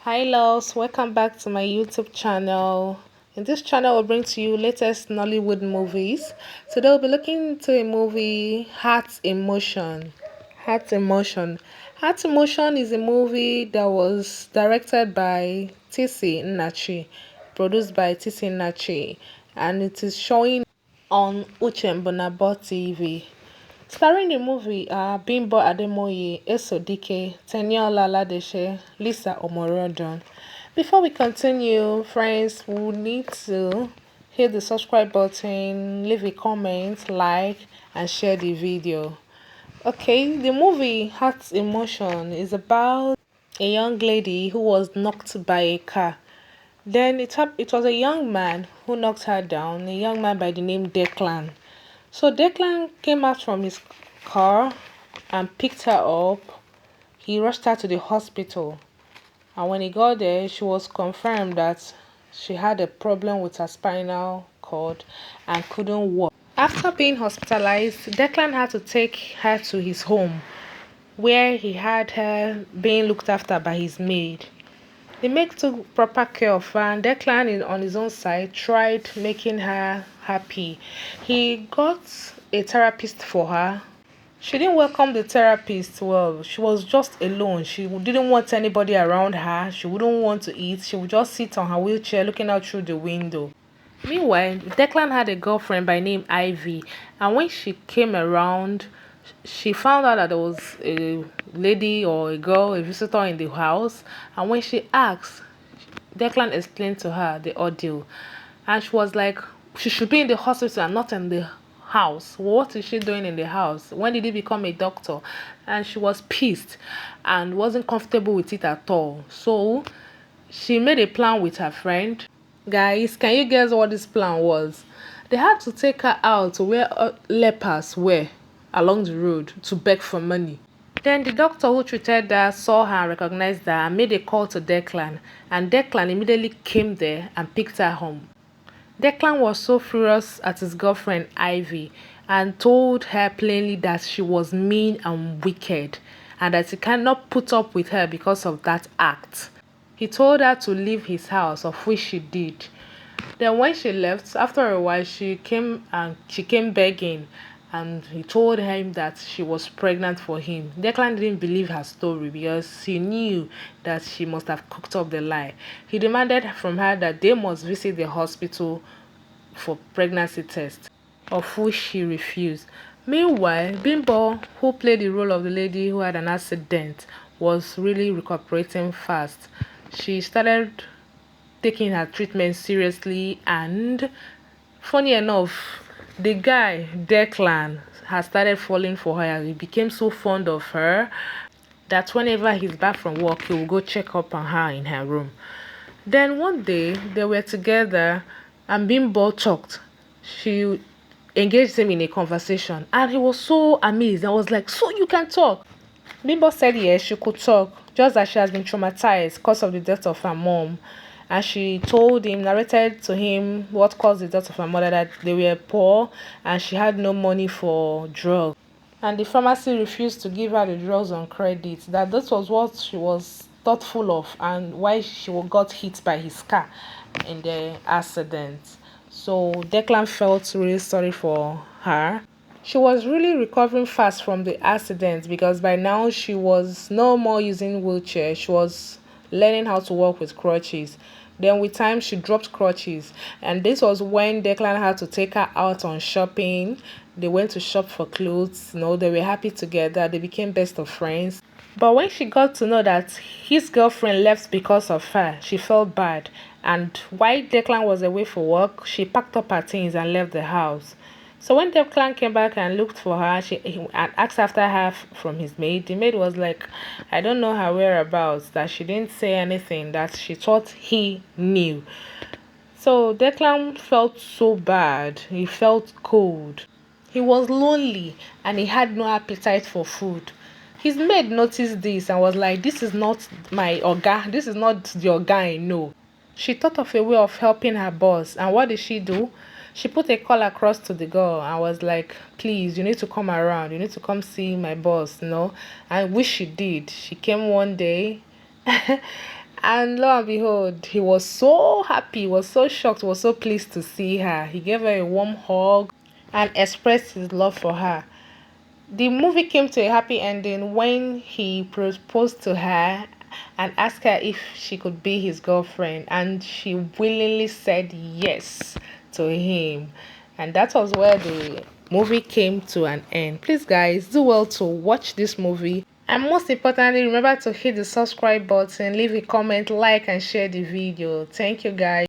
Hi loves, welcome back to my YouTube channel. In this channel, I'll bring to you latest Nollywood movies. Today, we'll be looking into a movie, Heart Emotion. Heart Emotion. Heart Emotion is a movie that was directed by TC Nachi, produced by TC Nachi, and it is showing on Uchembonabo TV. Starring the movie are Bimbo Ademoye Eso Dikeh Teniola Aladese, Lisa Omorodon. Before we continue, friends, we need to hit the subscribe button, leave a comment, like, and share the video. Okay, the movie Heart Emotion is about a young lady who was knocked by a car. Then it was a young man who knocked her down, a young man by the name Declan. So Declan came out from his car and picked her up. He rushed her to the hospital. And when he got there, she was confirmed that she had a problem with her spinal cord and couldn't walk. After being hospitalized, Declan had to take her to his home where he had her being looked after by his maid. The maid took proper care of her, and Declan, on his own side, tried making her happy. He got a therapist for her. She didn't welcome the therapist well. She was just alone. She didn't want anybody around her. She wouldn't want to eat. She would just sit on her wheelchair looking out through the window. Meanwhile, Declan had a girlfriend by name Ivy, and when she came around, she found out that there was a lady or a girl, a visitor in the house, and when she asked, Declan explained to her the ordeal, and she was like, she should be in the hospital and not in the house. What is she doing in the house? When did he become a doctor? And she was pissed and wasn't comfortable with it at all. So she made a plan with her friend. Guys, can you guess what this plan was? They had to take her out to where lepers were along the road to beg for money. Then the doctor who treated her saw her and recognized her and made a call to Declan, and Declan immediately came there and picked her home. Declan was so furious at his girlfriend Ivy and told her plainly that she was mean and wicked and that he cannot put up with her because of that act. He told her to leave his house, of which she did. Then when she left, after a while, she came begging, and he told him that she was pregnant for him. Declan didn't believe her story because he knew that she must have cooked up the lie. He demanded from her that they must visit the hospital for pregnancy test, of which she refused. Meanwhile, Bimbo, who played the role of the lady who had an accident, was really recuperating fast. She started taking her treatment seriously, and funny enough, the guy Declan has started falling for her. He became so fond of her that whenever he's back from work, he will go check up on her in her room. Then one day they were together and Bimbo talked. She engaged him in a conversation and he was so amazed. I was like, so you can talk? Bimbo said yes, she could talk, just that she has been traumatized because of the death of her mom. And she told him, narrated to him what caused the death of her mother, that they were poor and she had no money for drugs. And the pharmacy refused to give her the drugs on credit. That this was what she was thoughtful of and why she got hit by his car in the accident. So Declan felt really sorry for her. She was really recovering fast from the accident because by now she was no more using wheelchair. She was learning how to walk with crutches. Then with time she dropped crutches, and this was when Declan had to take her out on shopping. They went to shop for clothes. They were happy together. They became best of friends. But when she got to know that his girlfriend left because of her, she felt bad. And while Declan was away for work, she packed up her things and left the house. So when Declan came back and looked for her, and asked after her from his maid. The maid was like, I don't know her whereabouts, that she didn't say anything, that she thought he knew. So Declan felt so bad. He felt cold. He was lonely and he had no appetite for food. His maid noticed this and was like, this is not my oga. This is not the oga I know. She thought of a way of helping her boss. And what did she do? She put a call across to the girl and was like, please, you need to come around. You need to come see my boss, I wish she did. She came one day And lo and behold, he was so happy, he was so shocked, he was so pleased to see her. He gave her a warm hug and expressed his love for her. The movie came to a happy ending when he proposed to her and asked her if she could be his girlfriend, and she willingly said yes to him. And that was where the movie came to an end. Please, guys, do well to watch this movie. And most importantly, remember to hit the subscribe button, leave a comment, like, and share the video. Thank you, guys.